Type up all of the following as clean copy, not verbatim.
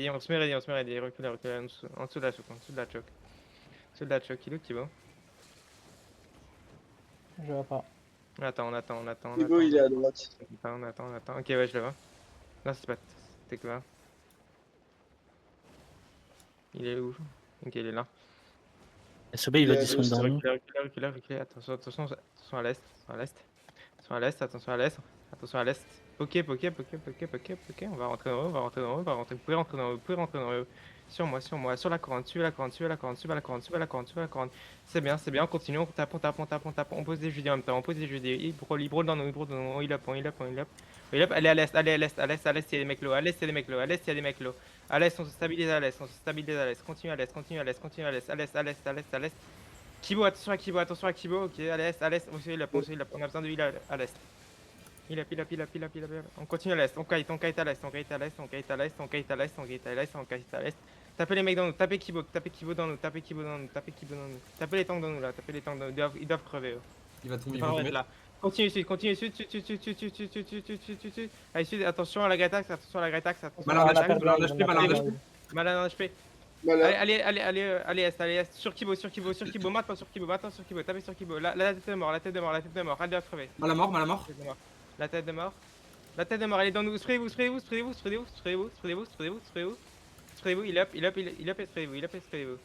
Et on se met ready, reculez, en dessous de la choc, en dessous de la choc. En dessous de la choc, il est où Kibo? Je vois pas. On attend. Thibaut, il est à droite. On attend. Ok, ouais, je le vois. Non, c'est pas. C'était quoi? Il est où? Ok, il est là. SOB, il va Il est à descendre dans nous. Reculez. Attention à l'est. Attention à l'est. Ok. On va rentrer dans eux, Vous pouvez rentrer dans eux. Sur moi. Sur la couronne, suivez la couronne. C'est bien. On continue, on tape. On pose des judés en même temps. Il brawl dans nous. On heal up. Allez à l'est, il y a des mecs low. À l'est, il y a des mecs low. À l'est, on se stabilise à l'est. Continue à l'est. Kibo, attention à Kibo, ok, à l'est, on a besoin de heal à l'est. Heal up. On continue à l'est, on kite à l'est. Tapez les mecs dans nous, tapez Kibo dans nous. Tapez les tanks dans nous là, ils doivent crever eux. Il va tomber, Ils vont être là. Continue sud. Allez sud, attention à la Gretax. Malin en HP, malin en HP, malin en HP. Malin en HP. Voilà. Allez est. Sur Kibo. Maintenant sur Kibo. Tapez sur Kibo. La tête de mort. Elle doit crever. Malin mort. La tête de mort. Elle est dans nous. Sprayez-vous. Il up et sprayez-vous. Il up et sprayez-vous.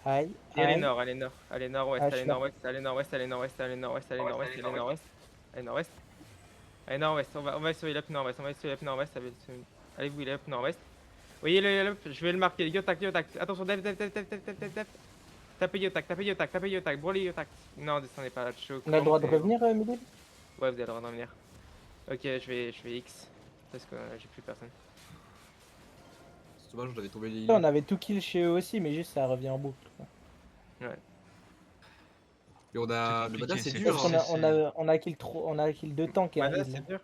Aïe. Et allez nord. Allez nord-ouest. Allez nord-ouest, on va sur l'up nord-ouest, Allez-vous, il est up nord-ouest. Voyez le up, je vais le marquer, Yotac. Attention, dev. Tapez Yotac, brûlez Yotac. Non, descendez pas là, chaud. On a le droit de revenir, Miguel? Ouais, vous avez le droit de revenir. Ok, je vais X, parce que j'ai plus personne. C'est dommage, je l'avais tombé les On avait tout kill chez eux aussi, mais juste ça revient en boucle. Ouais. Et on a. Le badass, c'est c'est dur. Parce Hein. qu'on a kill 2 tanks et un Badass, heal. c'est dur.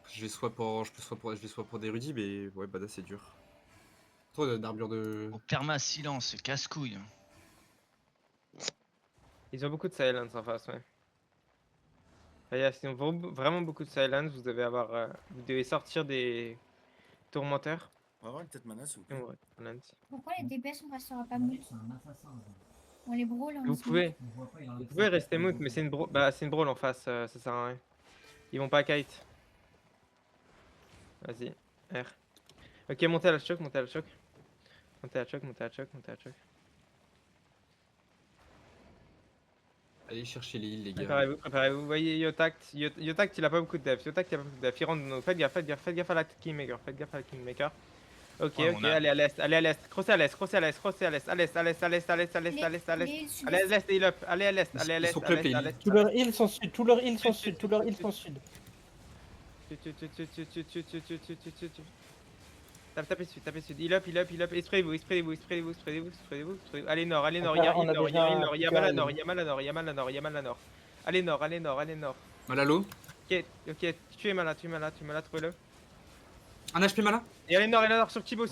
Je vais soit pour des rudis, mais ouais, badass, c'est dur. Trop d'armure de. Au perma silence, casse-couille. Ils ont beaucoup de silence en face, ouais. Ils ont vraiment beaucoup de silence, vous devez sortir des tourmenteurs. On va avoir une tête mana s'il vous plaît. Ouais, silence. Pourquoi les DPS on restera pas mute? On les brawl on Vous se pouvez rester mute, mais c'est une brawl en face, ça sert à rien. Ils vont pas kite. Vas-y, R. Ok, montez à la choc. Allez chercher les heals, les gars. Préparez-vous. Vous voyez Yotact, il a pas beaucoup de def. Il rentre dans nous. Faites gaffe à la Kingmaker. Ok, Ouais, on a- allez à l'est. Crossez à l'est. À l'est, heal up. Allez à l'est. Ils sont club, les heals. Tous leurs heals sont sud, tous leurs heals sont sud. Tapez sud. Heal up. Et sprayez-vous. Allez nord. Il y a mal à nord. Allez nord. Malalo. Ok, tu es malade, trouvez-le. Un HP malin. Et allez nord, sur Kibo.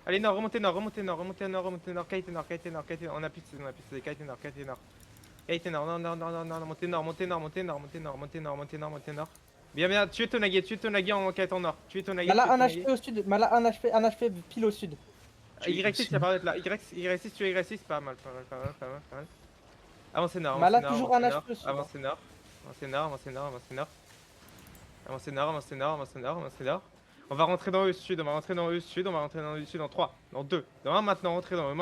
Allez nord, remontez nord. Kite nord. On a plus de CD, kite nord. Non, montez nord. Bien, tuez Tonagi en kite en nord. Mala un HP au sud, Mala un HP pile au sud. Y6, ça paraît être là. Y6, tu es Y6, pas mal. Avancez nord. Mala toujours un HP au sud. Avancez nord. On va rentrer dans eux sud, on va rentrer dans eux sud en 3, dans 2, dans 1 maintenant, rentrez dans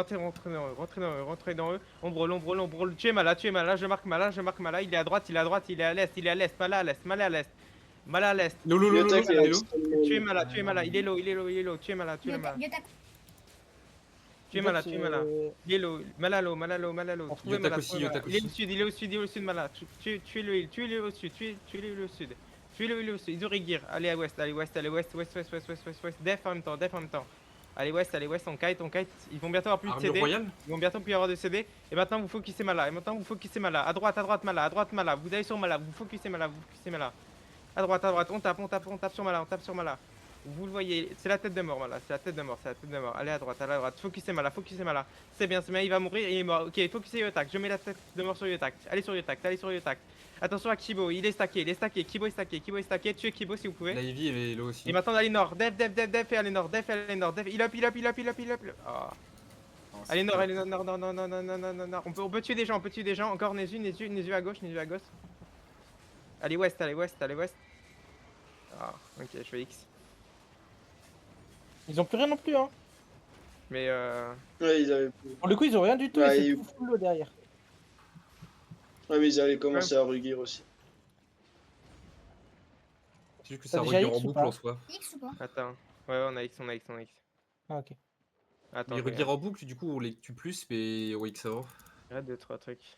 eux, on brûle, tu es Mala, je marque Mala, il est à droite, il est à l'est, Mala à l'est. Lolo. Tu es Mala, il est low, tu es Mala. Tu es Mala. Il est low, Mala low. Trouvez Mala. Yotak Il est au sud, Mala. Tuez-le au sud. Tuez-le au sud. Ils ont Gear. Allez à ouest. Def en même temps. Allez ouest, on kite. Ils vont bientôt avoir plus de Armure CD. royale. Ils vont bientôt plus avoir de CD. Et maintenant vous focussez Mala. À droite Mala. Vous allez sur Mala. Vous focussez Mala. À droite. On tape sur Mala. Vous le voyez, c'est la tête de mort, Mala. C'est la tête de mort, c'est la tête de mort. Allez à droite, allez à droite. Focusez Mala, focusez Mala. C'est bien, il va mourir, il est mort. Ok, focusez Yotact. Je mets la tête de mort sur Yotact. Allez sur Yotact, allez sur Yotact. Attention à Kibo, il est stacké, il est stacké. Kibo est stacké, Kibo est stacké. Tuez Kibo si vous pouvez. La Ivy est low aussi. Et maintenant allez nord, def, et allez nord, def, et allez nord, def. Il up. Ah. Non, c'est Allez nord, pas- allez nord, non. On peut tuer des gens, Encore Nezu à gauche. Allez ouest. Ah, ok, je fais X. Ils ont plus rien non plus, hein. Mais Ouais, ils avaient... Pour le coup, ils ont rien du tout, Ouais, et c'est ils- tout full low derrière. ouais, mais ils avaient commencé à rugir aussi. C'est juste que T'as ça déjà regarde en X ou boucle pas en soi. X ou pas? attends. Ouais, on a X. Ah, ok. Attends, Mais regarde. rugir en boucle, du coup, on les tue plus, mais ouais, ça va. Arrête 2-3 trucs.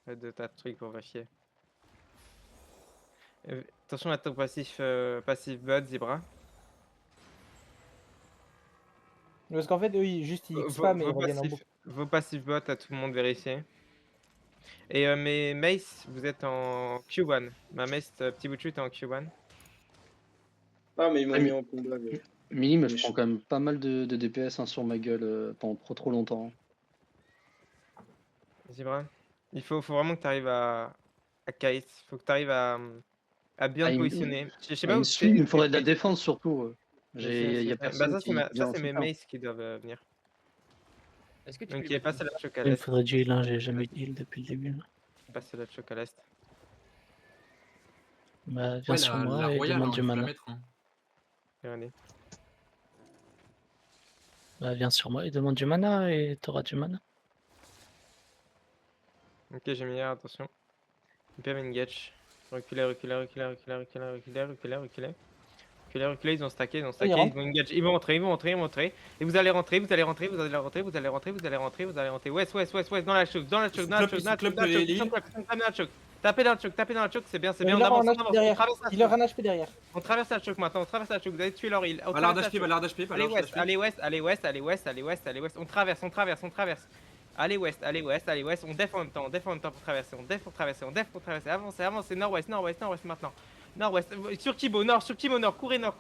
Arrête 2 tas de trucs pour vérifier. Attention à ton passif bot, Zebra. Parce qu'en fait, eux, juste ils spam et ils reviennent en boucle. Vos passifs bot à tout le monde vérifier. Et mes Mace, vous êtes en Q1. Ma Mace, petit bout de chute est en Q1. Ah, mais ils m'ont Ah, mis mais- en combat. Mais... Mini me Mais prend je- quand même pas mal de DPS hein, sur ma gueule pendant trop longtemps. Zebra. Faut vraiment que tu arrives à kite. Faut que tu arrives à bien Ah, te il me- positionner. Je sais Bah, pas il où me suit, il me faudrait de la c'est- défense surtout. c'est- Y a Bah personne ça, qui ça vient en c'est mes soutien. Mace qui doivent venir. Est-ce que tu Donc peux il est passé à la choc à Il me l'est. faudrait du heal, hein, j'ai jamais eu de heal depuis le début. Passé à la choc à l'est. Bah, viens Ouais, sur la moi et Royale, demande hein, du il faut la mana. mettre. Hein. Regardez. Bah, viens sur moi et demande du mana et t'auras du mana. Ok, j'ai mis R, attention. Hyper engage. Reculez, ils ont stacké, ils ils rentrent. vont engage, ils vont rentrer. Et vous allez rentrer. West, dans la choke, dans la choke. Tapez dans la choke, c'est bien, Il leur a un HP derrière. Il leur a un HP derrière. On traverse la choke maintenant, vous allez tuer leur heal. On Ballard traverse la d'HP, choke. ballard d'HP, Allez ballard d'HP. ouest, on traverse. Allez ouest, on def en même temps pour traverser, on def pour traverser, avancez, nord-ouest maintenant. Nord-ouest, sur Kibo, nord, courez nord.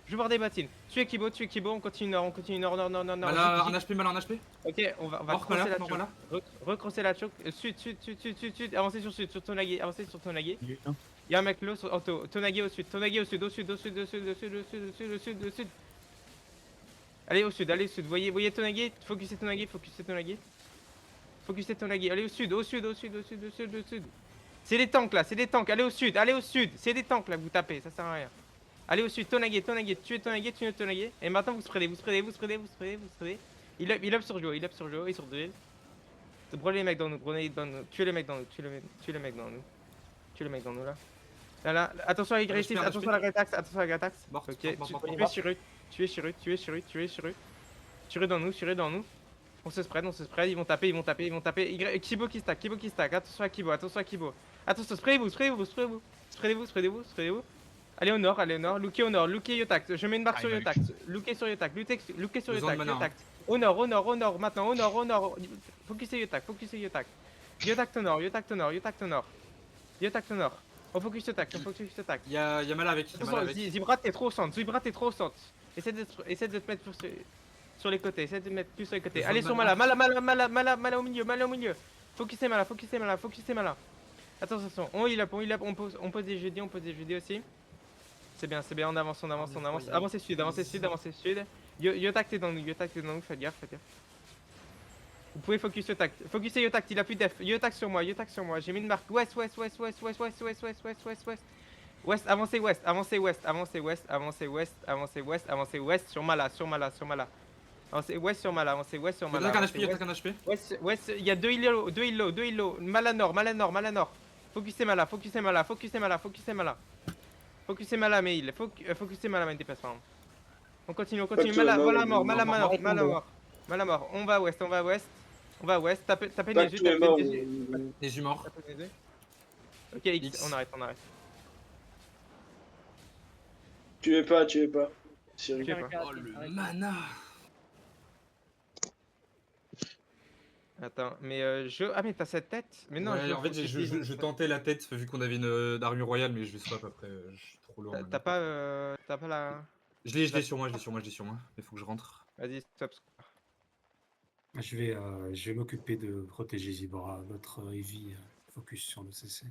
Je veux voir des battines. Tuez Kibo, on continue nord, nord. Ballard en HP, ballard en HP. Ok, on va Mort, crosser Mala, la mort, choke. Mala. Recrosser la choke. Sud, avancez sur sud, sur Tonagi, Il y a un mec low sur auto. Tonagi au sud. Au sud. Allez au sud. Voyez Tonagi. Focussez Tonagi. Allez au sud. C'est des tanks là. Allez au sud. C'est des tanks là que vous tapez. Ça sert à rien. Allez au sud. Tonagi. Tuez Tonagi. Et maintenant vous spreadez. Il up sur Joe. Et sur Drill. Brûlez les mecs dans nous. Tuez les mecs dans nous là. Là. Attention à l'agressif. Attention à la Gretax. Mort, Ok. mort. Tuez Chirut. Tirez dans nous. On se spread. Ils vont taper. Kibo qui stack. Attention à Kibo. Attention, spreadez-vous. Allez au nord. Lookez au nord. Lookez Yotact. Je mets une marque sur Yotact. Lookez sur Yotact. Besoin de mana, hein. Au nord. Maintenant, au nord. Focussez Yotact. Yotact au nord. On focus Yotact. Il y a Mala avec. il y a Mala Attention, avec. Zibra, t'es trop au centre. Essaie de te mettre sur les côtés. Allez sur Mala au milieu. Focussez Mala. Attention, on heal up, on pose des GD aussi. C'est bien, on avance. Avancez sud. Yotact est dans nous, faites gaffe. Vous pouvez focus Yotact. Focussez Yotact, il a plus def. Yotact sur moi. J'ai mis une marque. Ouest. Avancez ouest sur Mala. Avancez ouest sur Mala. Yotact un HP. Ouest, il y a deux heal low. Mala nord. Focussez Mala. Mais il focussez Mala, mais dépasse pas. On continue. Mala mort. On va ouest. Tapez Pas les que yeux. tout est mort. Les yeux morts. Ok, X, X. on arrête. Tuez pas. Cyril. Tuez pas. Oh le mana. Attends, mais Ah, mais t'as cette tête? Mais non, Ouais, en fait, je tentais la tête vu qu'on avait une armure royale, mais je vais swap après. Je suis trop loin. T'as pas la. Je l'ai sur moi, je l'ai sur moi, je l'ai sur moi. Mais faut que je rentre. Vas-y, stop. Je vais m'occuper de protéger Zibora. Votre Heavy focus sur le CC.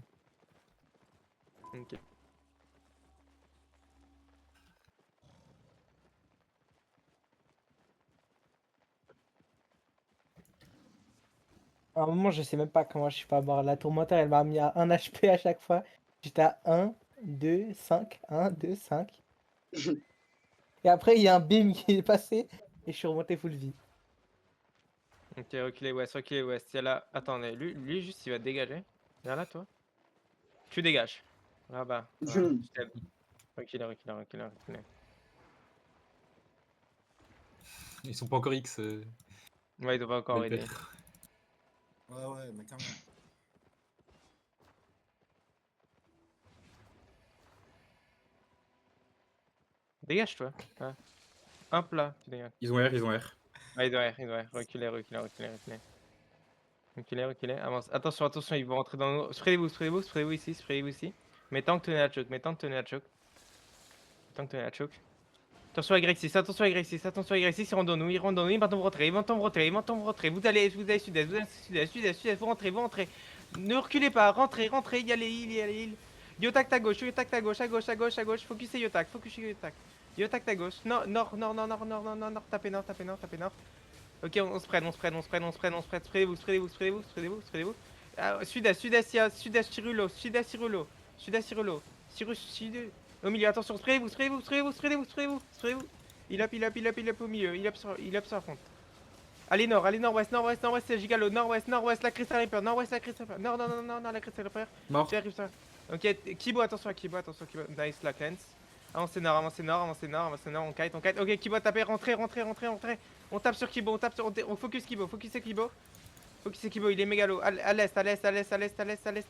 Ok. À un moment, je sais même pas comment je suis pas mort. La tourmentale, elle m'a mis à 1 HP à chaque fois. J'étais à 1, 2, 5, 1, 2, 5. Et après, il y a un beam qui est passé et je suis remonté full vie. Ok, reculez West, reculez West. Il y a là. Attendez, lui juste il va te dégager. Viens là, toi. Tu dégages. Là-bas. Voilà. Je t'aime. Reculez, reculez, reculez, reculez. Ils sont pas encore X. Ouais, il doit pas encore aider. Belter. Ouais, mais quand même. Dégage, toi. Ouais. Hop là, tu dégages. Ils ont R, ils ont R. Ah, il doit R, il doit R. Reculez, reculez, reculez, reculez. Reculez, reculez. Avance. Attention, attention, ils vont rentrer dans nous. Sprayez-vous, sprayez-vous, sprayez-vous ici, sprayez-vous ici. Mais tant que tenez la choke, mais tant que tenez la choke. Tant que tenez la choke. Attention à Grexis, attention à Grexis, attention à Grexis, ils rentrent dans nous, ils rentrent dans nous, ils vont tomber rentrer, ils vont tomber rentrer, ils vont tomber rentrer. Vous allez sud-est, vous allez sud-est, sud-est, sud-est, vous rentrez, vous rentrez. Ne reculez pas, rentrez, rentrez, il y a les îles, il y a les îles. Yotak ta gauche, Yotak ta gauche, à gauche, à gauche, à gauche. Focusez Yotak, focusez Yotak. Yotak ta gauche, nord, nord, nord, nord, nord, nord, nord, nord, nord, tapez nord, tapez nord, tapez nord. Ok, on se prenne, on se prenne, on se prenne, on se prenne, on se prenne. Sprayez-vous, sprayez-vous, sprayez-vous, sprayez-vous, sprayez-vous. Sud-est, sud-est, il y a sud-est Cirulo, sud-est Cirulo, sud-est Cirulo. Sud, au milieu, attention, sprayez-vous, sprayez-vous, sprayez-vous, sprayez-vous, sprayez-vous, sprayez-vous. Il up au milieu, il up sur la front. Allez nord, allez nord-ouest, nord-ouest, nord-ouest, c'est Gigalo, nord-ouest, nord-ouest, la Crystal Reaper, nord-ouest, la Crystal Reaper. Non, non, non, non, non, la Crystal Reaper. Mort. J'arrive ça. Ok, Kibo, attention à Kibo, attention à Kibo. Nice, la cleanse. Avancez nord, avancez nord, avancez nord, avancez nord, on kite, on kite. Ok, Kibo, tapez, rentrez, rentrez, rentrez, rentrez. On tape sur Kibo, on tape sur, on focus Kibo, focusez Kibo. Focusez Kibo, il est mégalo. À l'est, à l'est, à l'est, à l'est, à l'est, à l'est.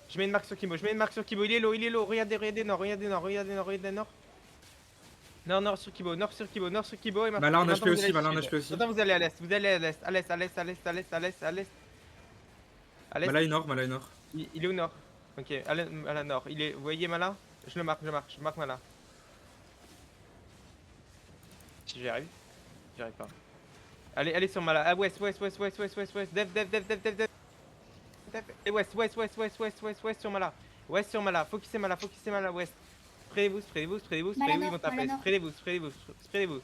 Je mets une marque sur Kibo, je mets une marque sur Kibo, il est low, il est low. Regardez, regardez nord, regardez nord, regardez nord, regardez nord. Non, nord sur Kibo, nord sur Kibo, nord sur Kibo. Et Malin en maintenant, HP vous aussi, allez malin en sud. HP aussi. Maintenant vous allez à l'est, vous allez à l'est, à l'est, à l'est, à l'est, à l'est, à l'est, à l'est, à l'est. À l'est. Malin nord, malin nord. Il est au nord. Ok, à la nord. Il est. Vous voyez Malin? Je le marque, je marque Malin. Si j'y arrive. J'y arrive pas. Allez, allez sur Malin. Ah, ouest, ouest, ouest, ouest, ouest, ouest, ouest. Dev. Et ouest, ouest, ouest, ouest, ouest, ouest, ouest sur Malin. Ouest sur Malin. Focussez Malin, ouest. Sprayez-vous, sprayez-vous, sprayez-vous, sprayez-vous, ils vont taper. Sprayez-vous, sprayez-vous, sprayez-vous.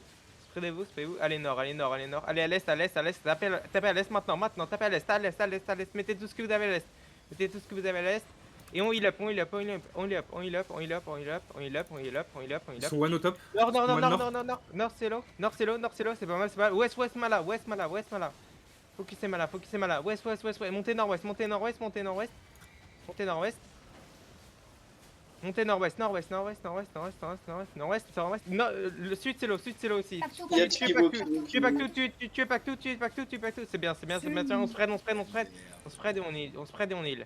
Sprayez-vous, sprayez-vous. Allez nord, allez nord, allez nord. Allez à l'est, à l'est, à l'est. Tapez à l'est maintenant, tapez à l'est, à l'est, à l'est, à l'est. Mettez tout ce que vous avez à l'est. Mettez tout ce que vous avez à l'est. Et on heal up, on heal up, on heal up, on heal up, on heal up, on heal up, on heal up, on heal up, on heal up, on heal up, on heal Ils up. sont one au top. Nord, nord, nord, One nord, nord. nord, nord, nord, nord, c'est low, nord, c'est low, nord, c'est low, c'est pas mal, c'est pas mal. Ouest, ouest, Mala, ouest, Mala, ouest, Mala. Focussez Mala, focussez Mala. Ouest, ouest, ouest, ouest. Montez nord-ouest, montez nord-ouest, montez nord-ouest. Montez nord-ouest. Montez nord-ouest, nord-ouest, nord-ouest, nord-ouest, nord-ouest, nord-ouest, nord-ouest, nord-ouest. Non, le sud c'est low aussi. Partout, Il y a partout. Kibo Tu pas que tout, c'est bien, tiens, on spread, et on heal.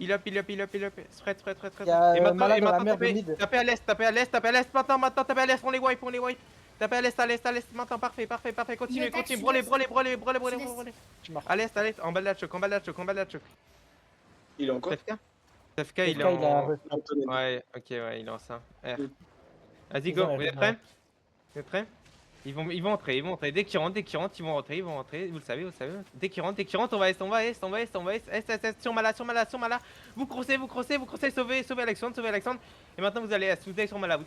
Il up, spread. Il y a Et maintenant, Malade dans la mer de tapez, mid. tapez à l'est, maintenant, tapez à l'est, on les wipe. Tapez à l'est, maintenant, parfait, continue, attaque brûlez. sud-est. Je marque. À l'est, en bas de la choke, Il est encore. TFK, il est il a en... Antoine. Ouais, ok, ouais, il est en ça. R. Mm. Vas-y, Ils go, ont la vous êtes vie, prêts? Vous êtes prêts? Ils vont entrer. Dès qu'ils rentrent, ils vont rentrer, vous le savez. Dès qu'ils rentrent, on va est, sur Mala. Vous crossez, sauvez Alexandre. Et maintenant vous allez est, vous allez sur Mala, vous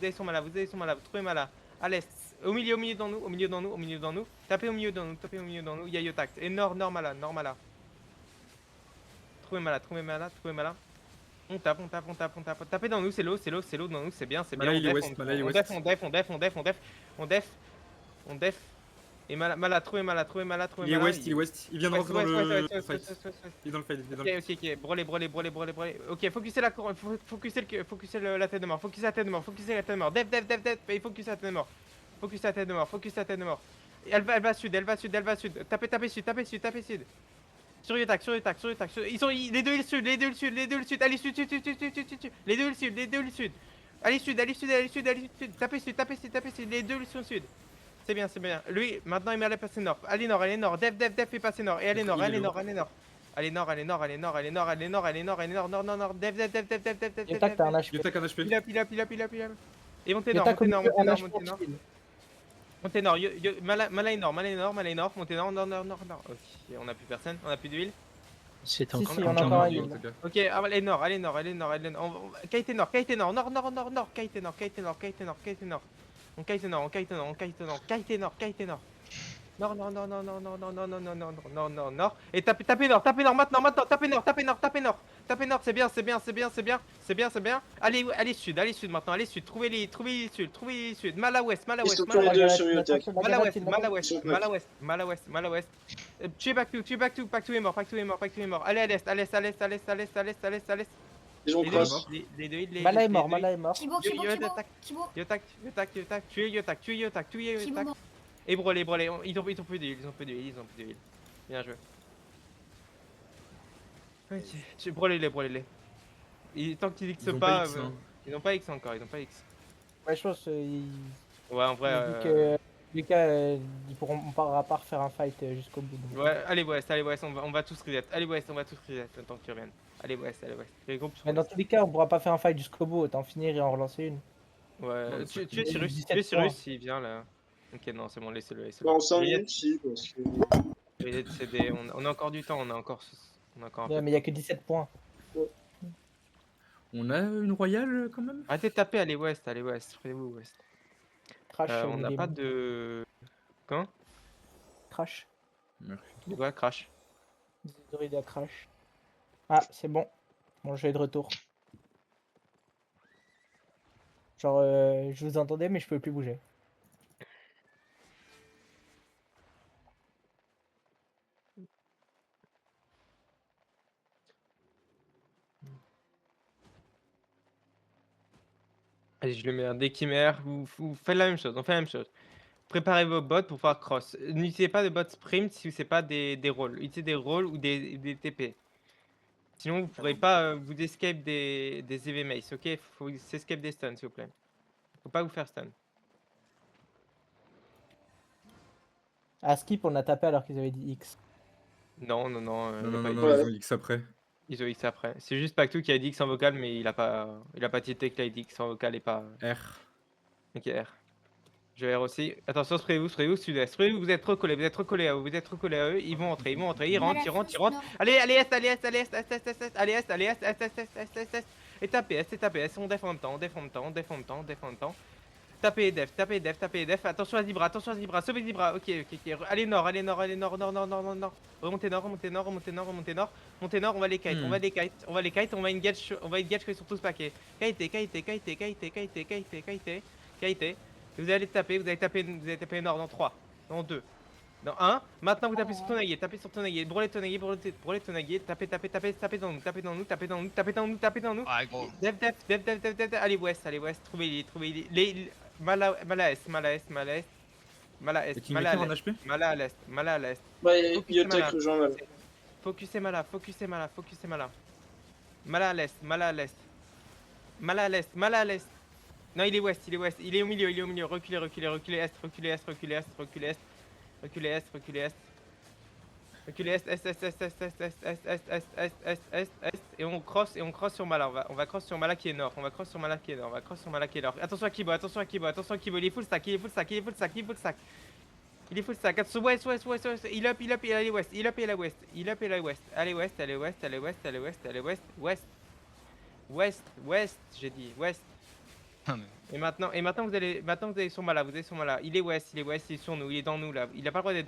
trouvez Mala. À l'est, au milieu dans nous. Tapez au milieu dans nous, il y a Yotact. Et nord, Mala. Trouvez Mala. On tape. Tapez dans nous, c'est l'eau dans nous, c'est bien. Malin, il est ouest, Malin, il est ouest. On def. Et Mala, trouvez Mala. Il est ouest, il vient de rentrer dans le Ouest. fight. Il est dans le fight, il est dans le fight. Ok, brûlez. Ok, focussez la couronne, focussez la tête de mort, focussez la tête de mort. Def, et focussez la tête de mort. Et elle va sud. Tapez sud. Sur Yotak. Ils sont les deux îles sud. Allez sud. Les deux îles sud. Allez sud. Tapez sud. Les deux îles sont sud. C'est bien. Lui, maintenant il met à passer nord. Allez nord. Def et passez nord. Et allez nord. Allez nord. Def. Yotak, t'as un HP. Il up. Et montez Il nord, attaque montez au nord, milieu, montez un nord, HP montez nord. pile. Montez nord, Mala est nord, Mala est nord, Mala est nord, montez nord, nord, nord, nord, nord. Ok, on a plus personne, on a plus d'huile. C'est Si, encore si, on on a a encore un en heal. tout cas. Ok, allez nord, allez nord, allez nord, allez nord. Kite nord, Kite nord, nord, nord, nord, nord, Kite nord, Kite nord, Kite nord, Kite nord. On kite nord, on kite nord, on kite nord, Kite nord, Kite nord. Nord, nord, nord, nord, nord, nord, nord, nord, nord, nord, nord, nord, nord, nord. Et tapez nord, maintenant, tapez nord, tapez nord, tapez nord. Tapez nord, c'est bien, c'est bien, c'est bien, c'est bien, c'est bien, c'est bien. Allez sud maintenant, allez sud, trouvez les sud, trouvez les sud. Mala ouest, Ils sont tous mala les ouest. deux sur Yotek. Mala ouest, La mala Galatine. ouest, Ils sont prêts. mala ouest, mala ouest, mala ouest. Tuez back to, Pactou est mort, Pactou est mort, Pactou est mort. Allez à l'est, à l'est, à l'est, à l'est, à l'est, à l'est, à l'est, à l'est. Ils ont Les deux, cross. les deux, les Mala est deux. mort, Mala est mort. Kibo, Kibo, Kibo, Kibo, Yotak, tuez Yotak, tuez Yotak, tuez Kibo Yotak. mort. Et brûlez, ils ont plus d'huile, ils ont plus d'huile, ils ont plus d'huile. Bien joué. Ok, brûlez-les. Tant qu'ils X Ils ont pas, pas X, hein. ils n'ont pas X encore, ils n'ont pas X. Ouais, je pense Ouais, en vrai, il dit que Lucas, on pourra pas refaire un fight jusqu'au bout. Donc. ouais, allez West, on va tous reset. Allez West, on va tous reset, le temps qu'ils reviennent. Allez West. Les groupes sur Mais dans West. tous les cas, on pourra pas faire un fight jusqu'au bout, autant finir et en relancer une. Ouais, Ouais, tu es Il y a Cyrus, 17 points. s'il vient là. Ok, non, c'est bon, laissez-le. En 5 Il y a- minutes, si, parce que. il y a CD, on a encore du temps, on a encore un peu Ouais, de mais il y a temps. que 17 points. On a une royale quand même? Arrêtez de taper, allez West, prenez-vous West. Crash, On n'a pas de... Quand Crash. Merci. De quoi, Crash? Désolé, à crash. Ah, c'est bon. Bon, je vais de retour. Genre, je vous entendais, mais je peux plus bouger. Allez, je le mets un déchimère, vous faites la même chose, on fait la même chose. Préparez vos bots pour pouvoir cross. N'utilisez pas de bots sprint si c'est pas des rôles. Utilisez des rôles ou des TP. Sinon, vous pourrez pas vous escape des EV mace, ok? Faut s'escape des stuns, s'il vous plaît. Faut pas vous faire stun. À Skip, on a tapé alors qu'ils avaient dit X. Non, Non, y a non, pas non, eu non, Ouais. ils ont X après. ils ont X après. C'est juste Pactou qui a dit X en vocal, mais il a pas tilté que là, il dit X en vocal et pas. R. Ok, R. Je vais R aussi. Attention, sprayez-vous, sud-est. Sprayez-vous, vous êtes recollés à eux, ils vont entrer, ils rentrent, ils rentrent. Allez, est, allez, est, allez, est. Et tapez, S, on défend en même temps. Tapez def. Attention à Zibra, sauvez Zibra. Ok. Allez, nord. Remontez nord. Montez nord, on va les kite, on va engage quand ils sont tous paquets. Kite. Vous allez taper nord dans 3, dans 2, dans 1. Maintenant vous tapez sur ton allié, brûlez ton allié, tapez dans nous. Ouais, gros. Def. Allez west, trouvez les Mala est, Et Kingmaker en HP? Mala à l'est. Ouais, Focus Yotek Mala. rejoint mal. Focusez Mala. Mala à l'est. Non, il est ouest. Il est au milieu. Reculez est. Est. Et on cross sur Mala. On va cross sur Mala qui est nord. Attention à Kibo. Il est full stack. Attention, il up, et allez ouest. Allez ouest. J'ai dit ouest. Et maintenant vous allez sur Mala. Il est ouest, il est sur nous, il est dans nous là. Il a pas le droit d'être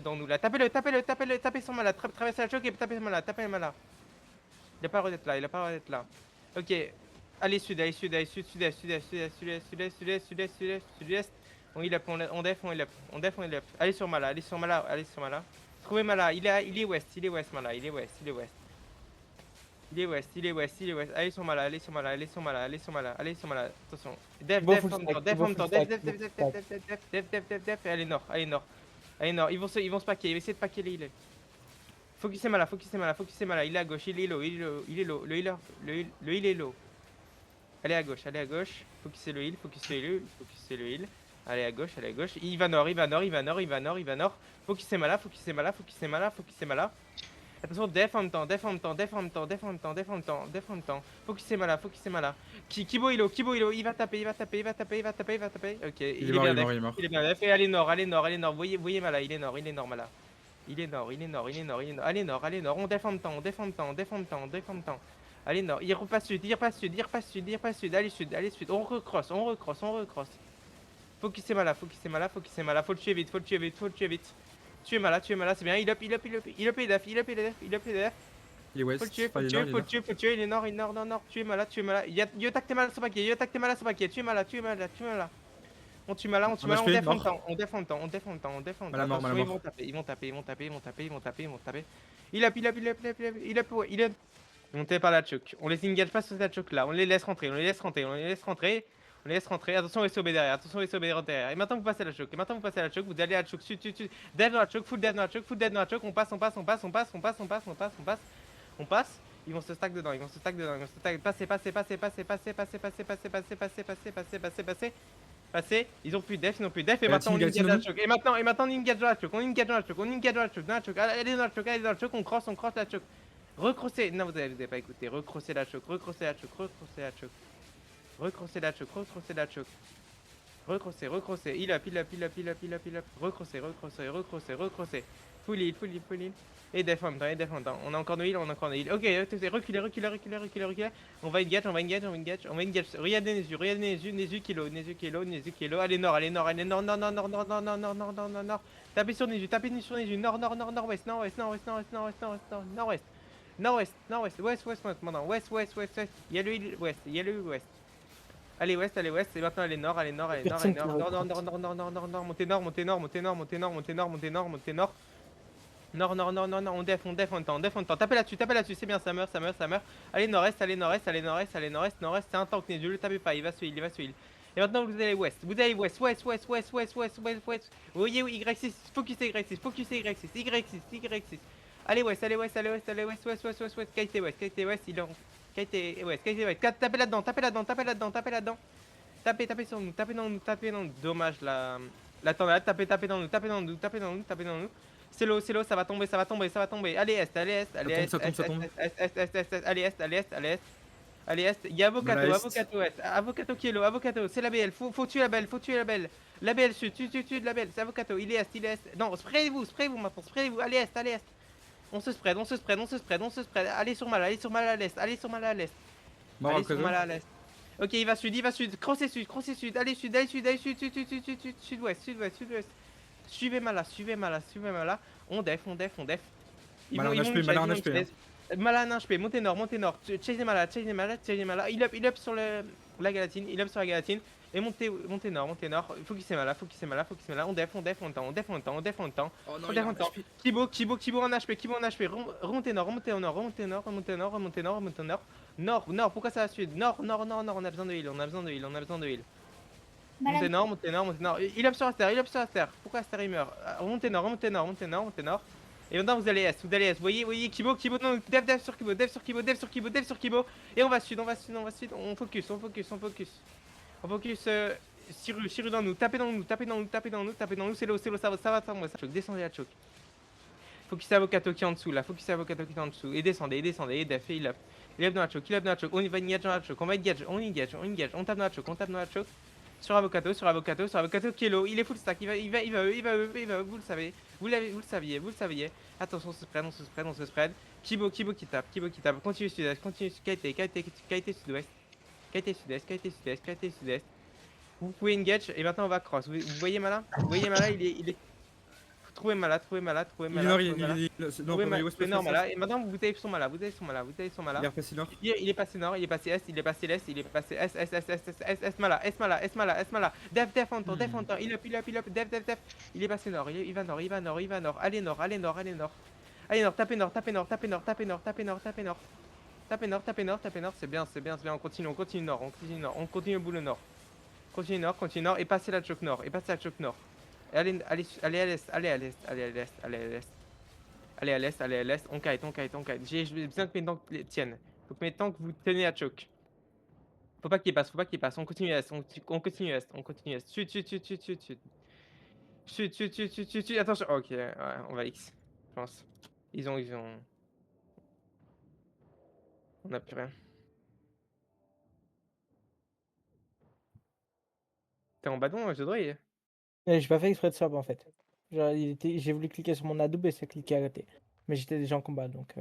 dans nous, là. Tapez sur Mala. Traversez la choc et tapez Mala. Il a pas le droit d'être là. Ok. Allez sud-est. On heal up, on def. Allez sur Mala. Trouvez Mala, il est ouest, Mala, il est ouest. Allez sur Mala. Attention. Def, allez nord. Ils vont se paquer, ils vont essayer de paquer les healers. Focusez Mala. Il est à gauche, il est low. Le heal est low. Allez à gauche. Focusez le heal. Allez à gauche. Il va nord. Focusez Mala. Attention, def en même temps, def en même temps, def en même temps, def en même temps, def en même temps, def en même temps. Focusez Mala, focusez Mala. Kibo Ilo, il va taper, il va taper, il va taper, il va taper, il va taper. Ok, Il est mort, bien il est def. mort, il est mort. Il est bien def. Et allez nord, allez nord, allez nord. Voyez Mala, il est nord Mala. Il est nord, il est nord, il est nord, il est nord. Allez nord, on def en même temps, on def en même temps, on def en même temps, on def en même temps. Allez nord, il repasse sud, il repasse sud, il repasse sud, il repasse sud, allez sud. On recrosse, on recrosse, on recrosse. Focusez Mala, focusez Mala, focusez Mala. Faut le tuer vite, faut le tuer vite, faut le tuer vite. Tuez Mala, c'est bien. Il up, il up, il up, il up les def, il up les def, il up les def. Il est west. Faut le tuer, faut Enfin, le il est nord, tuer, il est faut le nord. tuer, faut le tuer, il est nord, tuez Mala, tuez Mala. Yo attaque tes Mala sur papier, yo attaque tes Mala sur papier, tuez Mala, tuez Mala, tuez Mala. On tue Mala, on tue Un Mala, on HP, défend le mort. temps, on défend le temps, on défend le temps, on défend le temps. Mala mort, Attention, Mala ils mort. vont taper, ils vont taper, ils vont taper, ils vont taper, ils vont taper, ils vont taper. Il up, il up, il up, il up, il up, il up, ouais, il up. Montez par la choke. On les engage pas sur cette choke là, on les laisse rentrer, on les laisse rentrer, on les laisse rentrer. On les laisse rentrer, attention SOB derrière, attention SOB derrière. Et maintenant vous passez à la choke, et maintenant vous passez à la choke, vous allez à la choke, sud. Dev dans la choke, full dev dans la choke, full dev dans la choke, on passe. On passe, ils vont se stack dedans, ils vont se stack dedans, ils vont se stack. Passez, ils ont plus de def, et maintenant on engage dans la choke. Et maintenant on engage dans la choke, on engage dans la choke, dans la choke. Allez dans la choke, on cross la choke. Recrossez, non vous avez pas écouté, recrossez la choke. Recrossez, il up. Recrossez. Full heal. Et def en même temps, on a encore de heal, Ok, reculez. On va engage. Regardez Nezu kilo. Allez nord. Tapez sur Nezu, nord-ouest. Nord-ouest, west, maintenant. West. Il y a le heal, ouest. Allez ouest, et maintenant allez nord. Personne qui la Nord. Montez nord. Nord, on def en même temps. Tapez là-dessus, c'est bien, ça meurt. Allez nord-est, c'est un tank, ne le tapez pas, il va se heal. Et maintenant vous allez ouest. Vous voyez où Y6, focusez Y6. Allez ouest. KT ouest, il est en... KT ouest. Tapez là-dedans. Tapez sur nous, tapez dans nous. Dommage la tornade, tapez dans nous. C'est l'eau, ça va tomber. Allez est. Ça tombe. Allez est. Il y a Avocato Voilà, est. Avocato qui est low, c'est la BL. Faut tuer la BL. La BL sud, tue de la BL. C'est Avocato, il est est. Non, sprayez-vous maintenant, Allez est. On se spread. Allez sur Mala à l'est. Mort Allez après sur Mala à l'est. Ok, il va sud. Crossez sud. Allez sud. Sud-ouest. Suivez Mala. On def. Mala en HP, Mala en HP. Mala en HP, montez nord. Chasez Mala. Il up sur la Galatine. Et montez nord. Focusez Mala. On def en temps. Oh non, On il a def en un temps. HP. Kibo en HP. Remontez nord. Nord, pourquoi ça va sud? Nord, on a besoin de heal. Montez nord. Il up sur Aster. Pourquoi Aster il meurt? Remontez nord. Et maintenant vous allez est. Vous voyez Kibo, non, dev sur Kibo. Et on va sud. On focus. Chiru dans nous. Tapez dans nous. C'est l'eau, ça va tomber. Descendez la choke. Focusez Avocato qui est en dessous là. Et descendez. Et def, il up dans la choke. On va engage dans la choke. On engage. On tape dans la choke. Sur Avocato qui est low, il est full stack, il va, vous le savez, vous le saviez. Attention, on se spread. Kibo qui tape, continue sud-est, KT sud-est. Vous pouvez engage et maintenant on va cross. Vous voyez Mala, il est... Trouvez Mala. Il est nord, il est non, Trouvez West, Mala, et maintenant vous allez sur Mala. Il est repassé nord. Il est passé nord, il est passé est, il est passé l'est, il est passé est, Mala. Def en temps, il up, def. Il est passé nord, il va nord. Allez nord. Tapez nord. C'est bien, on continue nord. On continue au bout le nord. Continue nord, et passez la choke nord. Allez à l'est. Allez à l'est, on kite. J'ai besoin que mes tanks tiennent. Faut que mes tanks vous tenez à choke. Faut pas qu'il passe. On continue est. Sud. Attention. Ok, ouais, on va X. Je pense. Ils ont. On a plus rien. T'es en badon, je dois. J'ai pas fait exprès de swap en fait. Genre, j'ai voulu cliquer sur mon adoube et ça cliquait à côté. Mais j'étais déjà en combat donc.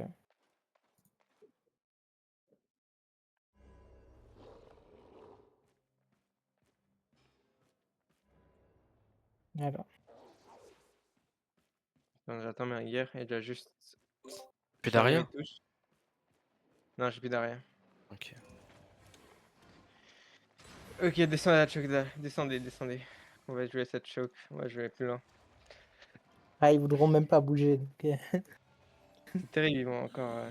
Voilà. J'attends ma guerre et déjà juste. Plus charger d'arrière. mes touches. Non, j'ai plus d'arrière. Ok. Ok, descendez la choke, descendez, descendez. On va jouer cette choke, on va jouer plus loin. Ah, ils voudront même pas bouger. Donc, C'est terrible, ils vont encore.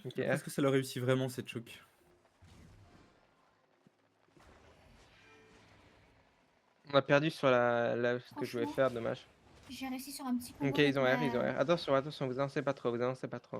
Ok, Est-ce que ça leur réussit vraiment cette choke? on a perdu sur ce que je voulais Franchement. faire, dommage. J'ai réussi sur un petit combo. Ok, ils ont avec R, ils ont la- R. Attention, attention, vous avancez pas trop, vous avancez pas trop.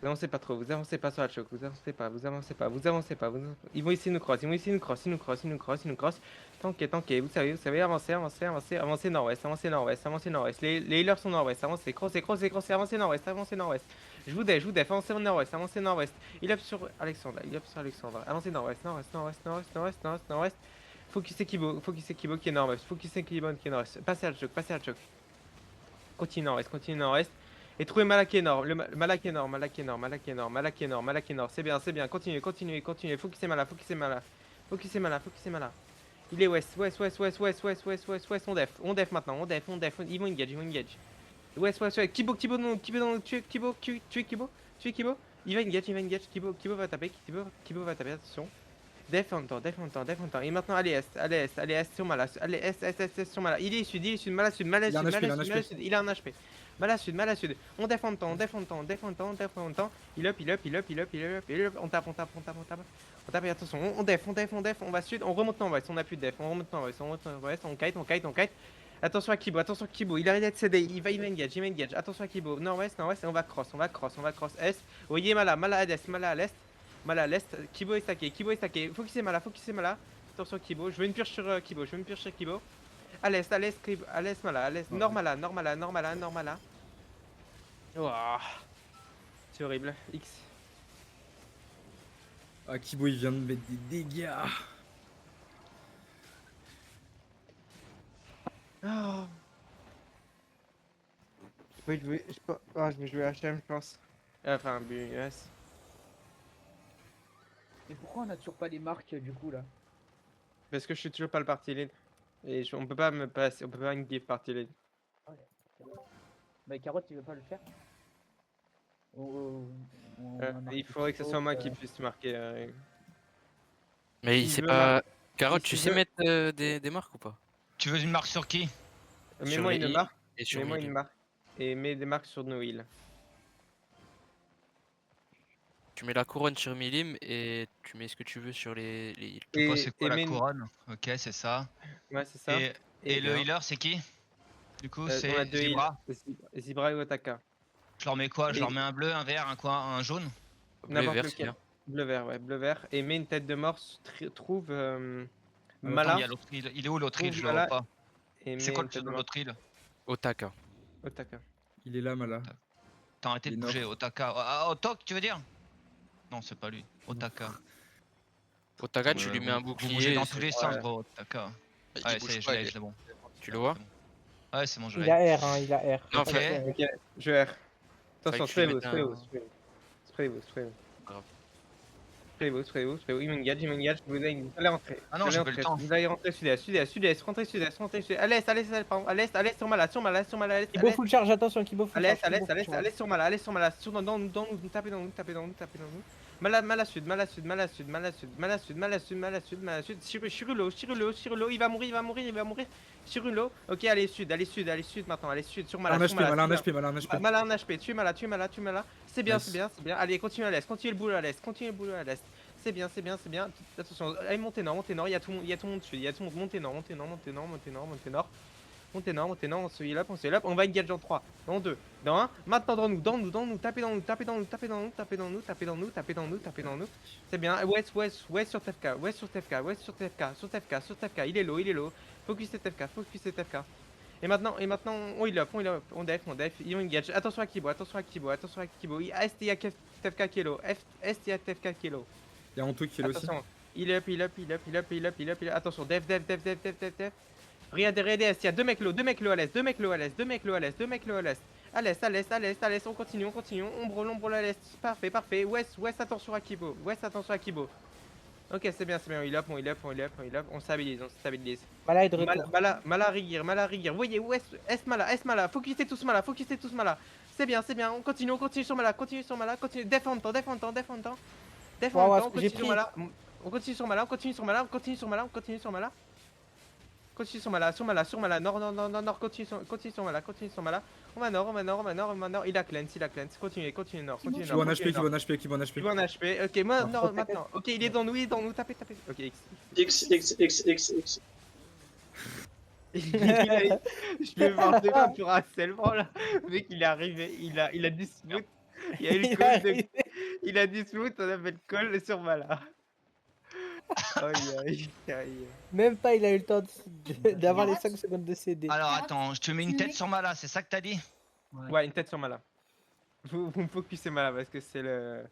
Vous avancez pas trop, vous avancez pas sur la choke, vous avancez pas, vous avancez pas, vous avancez pas. Ils vont essayer de nous cross, ils vont essayer de nous cross, ils nous cross, ils nous cross, ils nous cross. Tankez, tankez, vous savez, avancez, avancez, avancez, avancez nord-ouest, avancez nord-ouest, avancez nord-ouest. Les healers sont nord-ouest, avancez, crossez, crossez, crossez, avancez nord-ouest, avancez nord-ouest. Je vous def, avancez nord-ouest, avancez nord-ouest. Il up sur Alexandre, il up sur Alexandre. Avancez nord-ouest, nord-ouest, nord-ouest, nord-ouest, nord-ouest, nord-ouest, nord-ouest. Focusez Kibo qui est nord-ouest, focusez Kibo qui est nord-ouest. Passez à la choke, passez à la choke. Continue nord-ouest. Et trouvez Malak est nord, Malak est nord, Malak est nord, Malak est nord, Malak est nord, Malak est nord. C'est bien, continuez. Focussez Mala. Il est ouest, on def maintenant, on def. Ils vont engage. Ouest. Kibo, non, tuez Kibo. Il va engage, Kibo va taper, attention. Def en temps. Et maintenant, allez est sur Mala. Allez est sur Mala. Il est sud, Mala sud. Il a un HP. Mala sud. On def en temps. Il up. On tape. Et attention, on def. On va sud. On remonte en ouest. On a plus de def. On remonte en ouest. On kite. Attention à Kibo. Il arrête d'être CD. Il va engage. Attention à Kibo. Nord-ouest. Et on va cross. Est. Vous voyez Mala à l'est. Mala à l'est, Kibo est stacké. Focussez Mala. Attention Kibo, je veux une purge sur Kibo. À l'est, Mala, à l'est, nord Mala. Ouah. C'est horrible. X. Ah, Kibo il vient de mettre des dégâts. Oh. Je vais jouer HM, je pense. Enfin, BUS. Mais pourquoi on a toujours pas les marques du coup là? Parce que je suis toujours pas le party lead. Et on peut pas me passer, on peut pas une give party lead. Bah Carotte il veut pas le faire. Il faudrait que ce soit moi qui puisse marquer. Mais Il il sait veut pas. Carotte, il tu se sais veut- mettre des marques ou pas? Tu veux une marque sur qui? Mets-moi les une i marque. et sur Mets-moi Millie. une marque. Et mets des marques sur nos heals. Tu mets la couronne sur Milim et tu mets ce que tu veux sur les heals. Je sais pas c'est quoi la mets une- couronne. Ok, c'est ça. Ouais, c'est ça. Et le bien. healer, c'est qui? Du coup, On a c'est deux Zebra. heals. Zebra et Otaka. Je leur mets quoi? Je Et- leur mets un bleu, un vert, un jaune? Bleu N'importe vert, c'est lequel. bien. Bleu vert. Et mets une tête de mort. Trouve Attends, Mala. il y a l'autre île. Il est où l'autre île? Je le Mala vois pas. Et C'est mets quoi une le tête pseudo de de mort. l'autre île? Otaka. Otaka. Il est là, Mala. T'as arrêté Il de est bouger, nord. Otaka. Ah, Otok, tu veux dire? Non, c'est pas lui. Otaka. Otaka, tu lui mets un Vous bougez bouclier. dans tous les sens, Ouais. gros, Otaka. Il Ouais, bouge ça y est, je pas, l'ai, il- c'est bon. Tu le vois? C'est bon. Ouais, c'est bon, je Il l'ai. a R, hein, il a R. Non, Ok. frère. Ok, je R. Attention, que tu lui sprayez-vous. Grave. Sprayez-vous. Il m'engage. Vous allez rentrer. Ah non, j'ai pas le temps. Vous allez rentrer sud-est. Rentrez sud-est. À l'est, pardon. À l'est, sur Mala. À l'est. Kibo full charge, attention, Kibo full charge. À l'est, sur Mala. Dans nous, tapez dans nous. Mala sud. Chirulo, il va mourir. Chirulo, ok, allez sud maintenant, sur Mala. Un HP, Mala un HP, tuez Mala. C'est bien. Allez, continue à l'est, continue le boulot à l'est. C'est bien. Attention, allez, montez nord, il y a tout le monde dessus, montez nord. On se heal up, on va engage dans 3, dans 2, dans 1, maintenant dans nous, tapez dans nous. C'est bien, West sur TFK, il est low, focus TFK. on heal up, on def, ils ont engage. Attention à Kibo. Est, il y a TFK Kilo. Est, il y a TFK Kilo. Il y a Anto qui est là aussi. Attention, heal up. Attention, def. Regardez, il y a deux mecs low à l'est. À l'est, on continue. Ombre à l'est. Parfait. West, attention à Kibo. Ok, c'est bien, on heal up, on stabilise. Mala est de retour. Mala Rigir. Vous voyez, Est Mala, focussez tous Mala. C'est bien, on continue sur Mala, def en temps. J'ai pris. On continue sur Mala. Sur Mala, nord, continue sur Mala. On va nord, il a cleanse, continue nord. Qui bon HP. Ok, moi, nord, maintenant. Ok, il est dans nous, tapez. Ok, X. X. Je vais voir deux fois pour harcèlement là. Le mec, il est arrivé, il a 10 smooth. Il y a eu le call il a 10 smooth, on a fait le call sur Mala. Aïe. Même pas, il a eu le temps d'avoir les 5 secondes de CD. Alors attends, je te mets une tête sur Mala, c'est ça que t'as dit? Ouais, une tête sur Mala. Vous me focussez Mala parce que c'est le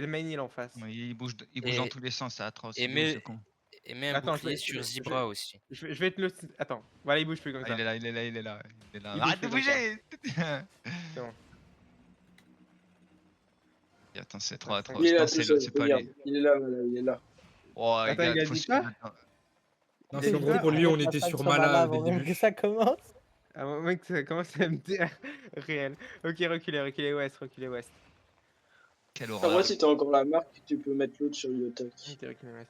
main heal en face. Ouais, il bouge dans tous les sens, c'est atroce. Et mets un Attends, bouclier sur Zebra aussi. Je vais te le... Attends, voilà, il bouge plus comme Ah, ça. il est là. Il Arrête de bouge plus bouger. C'est bon. Attends, c'est trop. Il est là, Non, tout seul, c'est pas regarde. lui. Il est là, voilà, il est là. Oh, Attends, gars, il a faut dit se- quoi? Non, c'est en gros pour lui, on était sur Mala dès le avant même début. que ça commence. Ah, mon mec, ça commence à me dire réel. Ok, reculez West. Quelle Après, horreur. si t'as encore la marque, tu peux mettre l'autre sur Yotak. Ok, reculez West.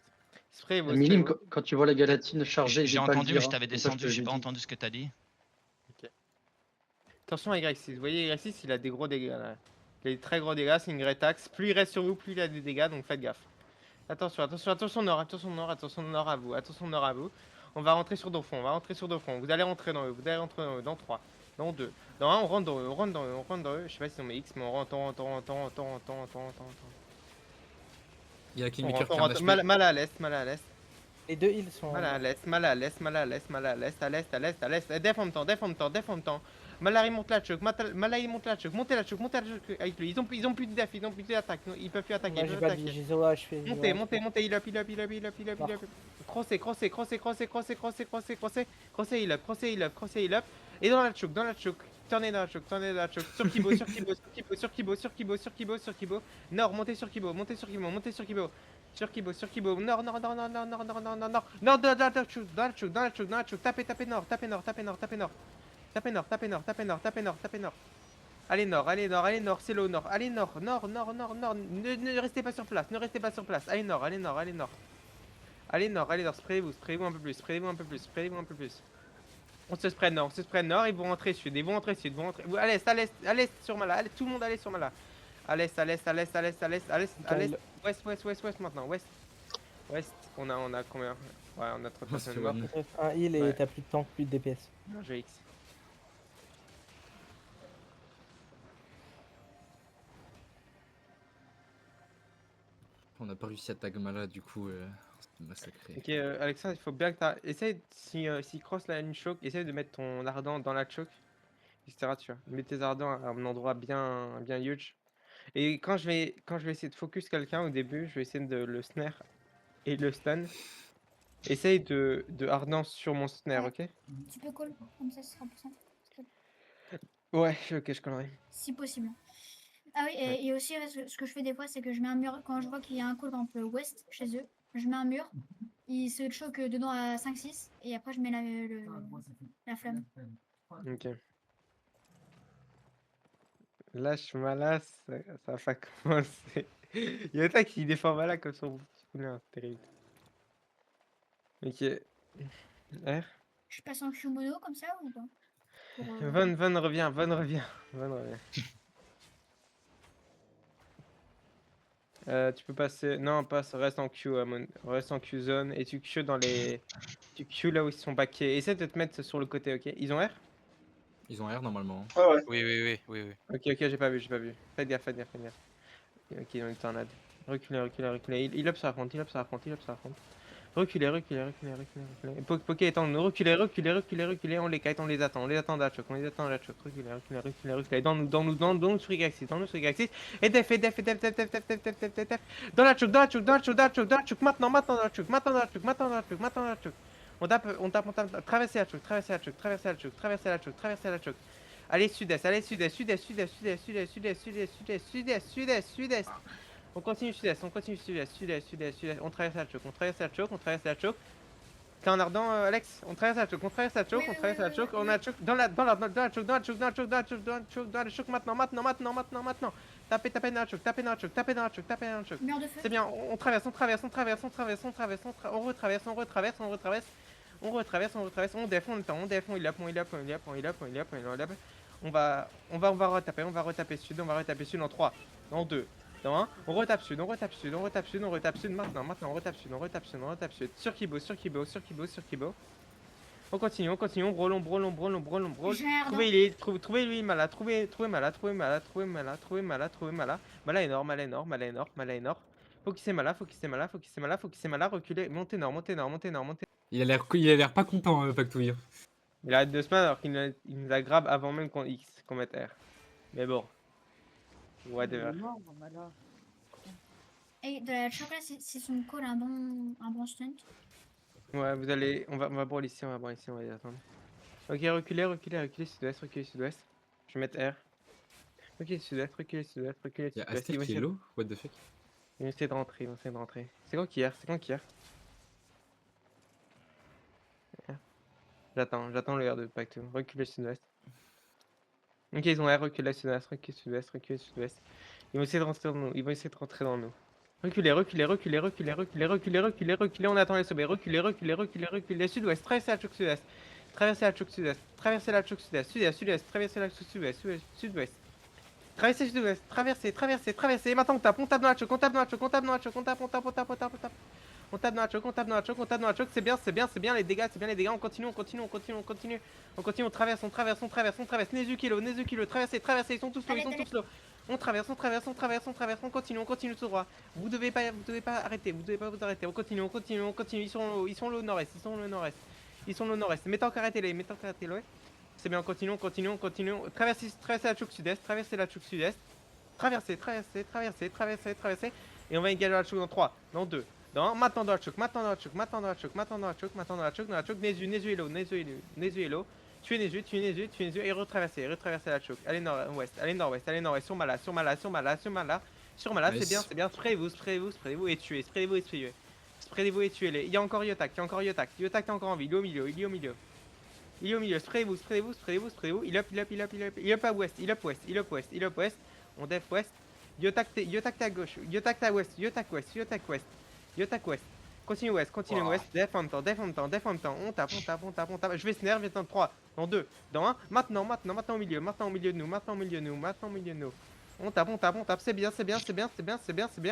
Spray, vos Milim, spray, quand tu vois la galatine chargée, J'ai j'ai pas le entendu, mais dire, je hein. t'avais Comme ça, je te descendu, j'ai l'ai pas dit. entendu ce que t'as dit. Attention à Y6, vous voyez Y6 il a des gros dégâts là. Il a des très gros dégâts, c'est une Great Axe. Plus il reste sur vous, plus il a des dégâts, donc faites gaffe. Attention nord à vous. On va rentrer sur Dauphin, Vous allez rentrer dans eux, dans 3, dans 2, dans 1, on rentre dans eux, Je sais pas si on met X, mais on rentre. Il y a On Kingmaker rentre, qui a un HP. Mal à l'est. Les deux ils sont. Mal à l'est. Def en même temps. Malari monte la choc. Malari monte la choc. Montez la choc avec lui. Ils ont plus de def, ils ont plus d'attaque. Ils peuvent plus attaquer. Moi j'ai pas dit, j'ai 0 HP. Montez, il up. Crossez, il up. Et dans la choc. Tournez dans la choc. Sur Kibo. Nord, montez sur Kibo. Sur Kibo. Nord. Nord, dans la choc. Tapez nord. Allez nord, c'est l'eau nord. Allez nord. Ne restez pas sur place. Allez nord. Sprayez-vous un peu plus. On se spray nord, ils vont rentrer sud. À l'est sur Mala. Allez, tout le monde allez sur Mala. À l'est. West maintenant. West. On a combien? Ouais, on a 30 personnes mortes. Un heal et Ouais. t'as plus de temps, plus de DPS. Non, j'ai X. On n'a pas réussi à tag Mala, du coup, c'est massacré. Ok, Alexandre, il faut bien que tu essaye, s'il cross la ligne choc, essaye de mettre ton ardent dans la choc, etc. Tu vois. Mets tes ardents à un endroit bien huge. Et quand je vais essayer de focus quelqu'un au début, je vais essayer de le snare et le stun. Essaye de ardent sur mon snare, ok? Tu peux call, comme ça ce sera plus simple. Ouais, ok, je collerai. Si possible. Ah oui, et aussi ce que je fais des fois, c'est que je mets un mur, quand je vois qu'il y a un call par exemple ouest chez eux, je mets un mur, il se choque dedans à 5-6, et après je mets la flamme. Ok. Lâche Mala, ça va commencer. Il y a un qui défend Mala comme son petit poulain, c'est terrible. Ok. R. Je passe en Q-mono comme ça ou pas? Pour, Von revient. Tu peux passer. Non, passe, reste en Q, reste en Q zone et tu Q dans les. Tu Q là où ils sont backés. Essaie de te mettre sur le côté, ok? Ils ont R? Ils ont R normalement. Ah ouais. Oui. Ok, j'ai pas vu. Faites gaffe. Ok, ils ont une tornade. Reculez. Il up sur la front. Reculez, reculez, reculez, reculez, reculez. Poké étant nous, reculez, reculez, reculez, reculez, on les kite, on les attend à la choc, on les attend à la choc, reculez, reculez, reculez, reculez, dans nous sur X6, dans nous sur X6, et def, dans la choc, dans la choc, dans la choc, dans la choc, dans la choc, maintenant, dans la choc, maintenant, dans la choc, maintenant, dans la choc, maintenant, dans la choc. On tape, traversez la choc, traversez la choc, traversez la choc, traversez la choc, traversez la choc. Allez sud-est, allez sud-est, sud-est, sud-est, sud-est, sud-est, sud-est, sud-est, sud-est, sud-est, sud-est, sud-est. On continue sud-est, on continue sud-est, sud-est, sud-est, sud-est. On traverse la choc, on traverse la choc, on traverse la choc. T'es en ardent, Alex? On traverse la choc, on traverse la choc, on traverse la choc, on a choc dans la choc, dans la choc, dans la choc, dans la choc, dans la choc, dans la choc, maintenant. Tapez dans la choc, tapez dans la choc, tapez dans la choc, tapez dans la choc. Mur de feu. C'est bien, on traverse, on retraverse, on retraverse, on def, il up. On va retaper sud, en 3, en 2, dans 1, on retape sud, maintenant, on retape sud, sur Kibo. On continue, on brûle. J'ai un Trouvez lui Mala. Mala est nord. Faut qu'il s'est Mala, reculez, montez nord. Il a l'air pas content, Pactouille. Il arrête de se plaindre alors qu'il nous a grab avant même qu'on mette R. Mais bon. Whatever. Et de la chocolat, si son call a un bon stunt. Ouais, on va brawl ici, on va les attendre. Ok, reculez, sud-ouest. Je vais mettre R. Ok, sud-ouest, reculez, Il y a Aztec qui est low? What the fuck? Ils vont essayer de rentrer, C'est quand qui R? J'attends le R de Pacto. Reculez sud-ouest. Ok, ils ont R, reculez sud-ouest. Ils vont essayer de rentrer dans nous. Reculez, on attend les sommets. Reculez, sud-ouest, traversez la choc sud-est. Traversez la choc sud-est, traversez la choc sud-ouest. Traversez sud-ouest, traversez. Maintenant on tape dans la choc, on tape dans la choc. On tape dans la choc, c'est bien les dégâts, on continue. On traverse. Nezu-Kilo, traversez, ils sont tous low. On traverse, on continue tout droit. Vous devez pas arrêter, on continue. Ils sont le nord-est. Mettez encore arrêtez les, ouais. C'est bien, on continue. Traversez la choc sud-est, Traversez. Et on va engager la choc dans 3, dans 2, dans 1. Maintenant dans la choc. Nezu est low. Tuez Nezu et retraversez la choc. Allez nord-ouest. Sur Mala. Nice. C'est bien. Sprayez-vous et tuez. Sprayez-vous et tuez-les. Il y a encore Yotak. Yotak est encore en vie. Il est au milieu. Sprayez-vous. Il up à ouest. On def ouest. Yotak t'es à gauche. Yotak à ouest. Continue ouest. Def en même temps. On tape. Je vais snare, dans 3, dans 2, dans 1. Maintenant au milieu de nous. On tape. C'est bien.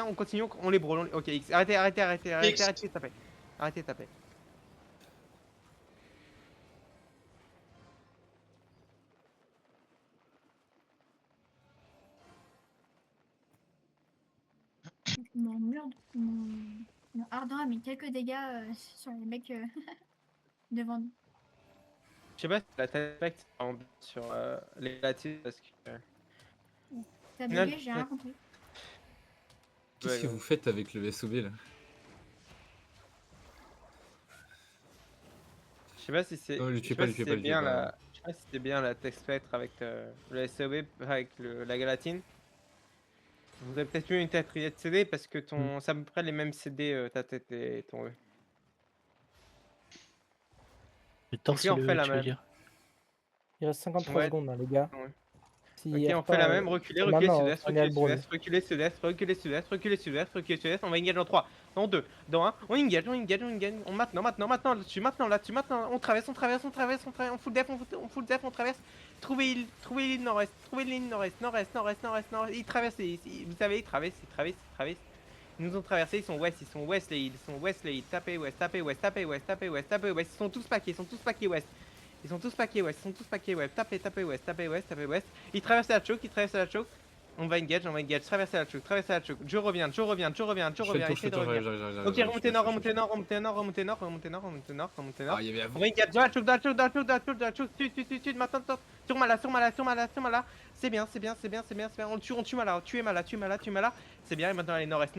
On continue, on les brûle. Ok, X. Arrêtez de taper. Mon ardent a mis quelques dégâts sur les mecs devant nous. Je sais pas si la tête sur les latises parce que. T'as bugué, j'ai rien compris. Qu'est-ce que vous faites avec le SOB là? Je sais pas si c'est. Non, lui tuez pas. Je sais pas si c'était bien la tech spectre avec le SOB avec la galatine. Vous avez peut-être eu une tête de CD parce que c'est à peu près les mêmes CD ta tête et ton E. Le temps, Ok, c'est on fait la tu veux même. dire. Il reste 53 Ouais. secondes, hein, les gars. Ouais. Si Ok, y a on fait la même. Reculez sud-est. Reculez sud-est. On va engage en 3, dans 2, dans 1. On engage. On maintenant là-dessus. On traverse. On full def, on traverse. Trouvez l'île nord-est. Ils traversent, vous savez, ils traversent. Ils nous ont traversé, ils sont ouest les îles. Tapez ouest. Ils sont tous paqués ouest. Tapez ouest. Ils traversent la choke. On va engage, traverser la chouk, je reviens, Je fais le essaye de tour, revenir. j'arrive. Ok, remontez nord. Ah, il y avait avant. On va engage, dans la chouk, tue, maintenant, sur Mala. C'est bien, on tue Mala, c'est bien, et maintenant allez nord-est.